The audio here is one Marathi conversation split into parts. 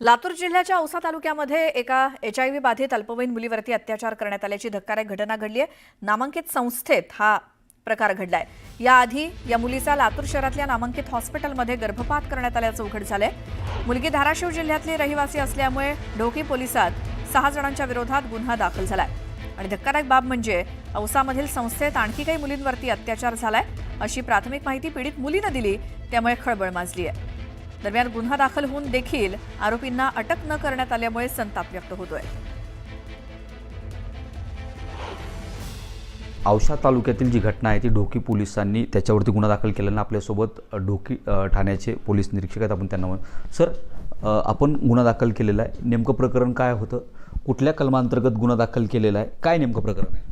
लातूर जिल्ह्याच्या औसा तालुक्यामध्ये एका HIV बाधित अल्पवयीन मुलीवरती अत्याचार करण्यात आल्याची धक्कादायक घटना घडली आहे। नामांकित संस्थेत हा प्रकार घडलाय। याआधी या मुलीचा लातूर शहरातल्या नामांकित हॉस्पिटलमध्ये गर्भपात करण्यात आल्याचं उघड झालंय। मुलगी धाराशिव जिल्ह्यातली रहिवासी असल्यामुळे ढोकी पोलिसात 6 जणांच्या विरोधात गुन्हा दाखल झालाय। आणि धक्कादायक बाब म्हणजे औसामधील संस्थेत आणखी काही मुलींवरती अत्याचार झालाय अशी प्राथमिक माहिती पीडित मुलीने दिली, त्यामुळे खळबळ माजली आहे। दरम्यान गुन्हा दाखल होऊन देखील आरोपींना अटक न करण्यात आल्यामुळे संताप व्यक्त होतोय। औसा तालुक्यातील जी घटना आहे ती ढोकी पोलिसांनी त्याच्यावरती गुन्हा दाखल केल्यानं आपल्यासोबत ढोकी ठाण्याचे पोलीस निरीक्षक आहेत। आपण त्यांना सर, आपण गुन्हा दाखल केलेला आहे, नेमकं प्रकरण काय होतं, कुठल्या कलमांतर्गत गुन्हा दाखल केलेला आहे, काय नेमकं प्रकरण आहे?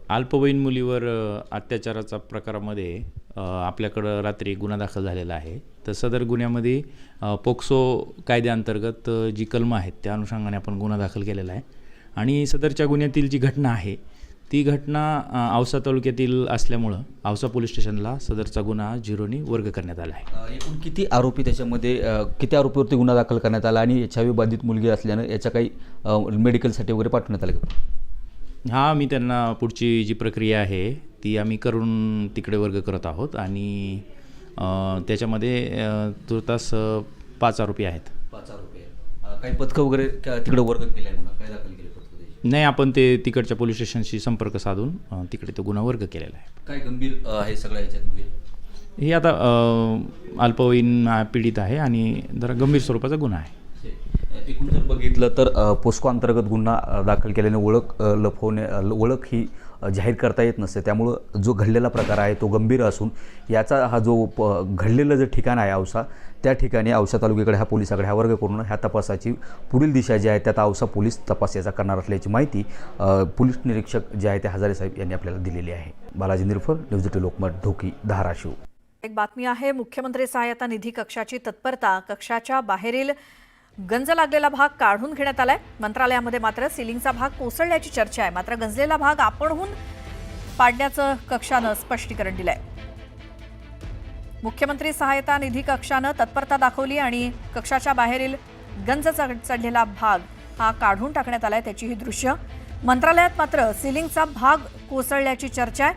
अल्पवयीन मुलीवर अत्याचाराचा प्रकारामध्ये आपल्याकडं रात्री गुन्हा दाखल झालेला आहे। तर सदर गुन्ह्यामध्ये पोक्सो कायद्याअंतर्गत जी कलमं आहेत त्या अनुषंगाने आपण गुन्हा दाखल केलेला आहे। आणि सदरच्या गुन्ह्यातील जी घटना आहे ती घटना औसा तालुक्यातील असल्यामुळं औसा पोलीस स्टेशनला सदरचा गुन्हा 0नी वर्ग करण्यात आला आहे। एकूण किती आरोपी त्याच्यामध्ये, किती आरोपीवरती गुन्हा दाखल करण्यात आला आणि HIV बाधित मुलगी असल्यानं याच्या काही मेडिकलसाठी वगैरे पाठवण्यात आलं का? हां, मी त्यांना पुढची जी प्रक्रिया आहे ती आम्ही करून तिकडे वर्ग करत आहोत आणि त्याच्यामध्ये तुर्तास 5 आरोपी आहेत। 5 आरोपी आहेत। काही पथकं वगैरे तिकडे वर्ग केले आहे, काय दाखल केले पथकं? नाही, आपण ते तिकडच्या पोलीस स्टेशनशी संपर्क साधून तिकडे तो गुन्हा वर्ग केलेला आहे। काय गंभीर आहे सगळ्या याच्यामध्ये? हे आता अल्पवयीन पीडित आहे आणि जरा गंभीर स्वरूपाचा गुन्हा आहे। एकूण जर बघितलं तर पोस्को अंतर्गत गुन्हा दाखल केल्याने ओळख ही जाहीर करता येत नसते, त्यामुळं जो घडलेला प्रकार आहे तो गंभीर असून याचा हा जो घडलेलं जे ठिकाण आहे औसा, त्या ठिकाणी औसा तालुक्याकडे ह्या पोलिसाकडे हा वर्ग करून ह्या तपासाची पुढील दिशा जी आहे त्यात औसा पोलीस तपास याचा करणार असल्याची माहिती पोलीस निरीक्षक जे आहे ते हजारे साहेब यांनी आपल्याला दिलेली आहे। बालाजी निरफर, न्यूज 18 लोकमत, ढोकी, धाराशिव। एक बातमी आहे, मुख्यमंत्री सहायता निधी कक्षाची तत्परता, कक्षाच्या बाहेरील गंज लागलेला भाग काढून घेण्यात आलाय। मंत्रालयामध्ये मात्र सिलिंगचा भाग कोसळल्याची चर्चा आहे, मात्र गंजलेला भाग आपणहून पाडण्याचं कक्षानं स्पष्टीकरण दिलंय। मुख्यमंत्री सहायता निधी कक्षानं तत्परता दाखवली आणि कक्षाच्या बाहेरील गंज चढलेला भाग हा काढून टाकण्यात आलाय, त्याची ही दृश्य। मंत्रालयात मात्र सिलिंगचा भाग कोसळल्याची चर्चा आहे,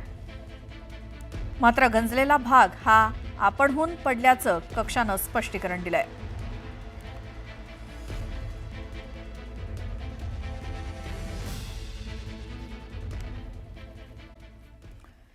मात्र गंजलेला भाग हा आपणहून पडल्याचं कक्षानं स्पष्टीकरण दिलंय।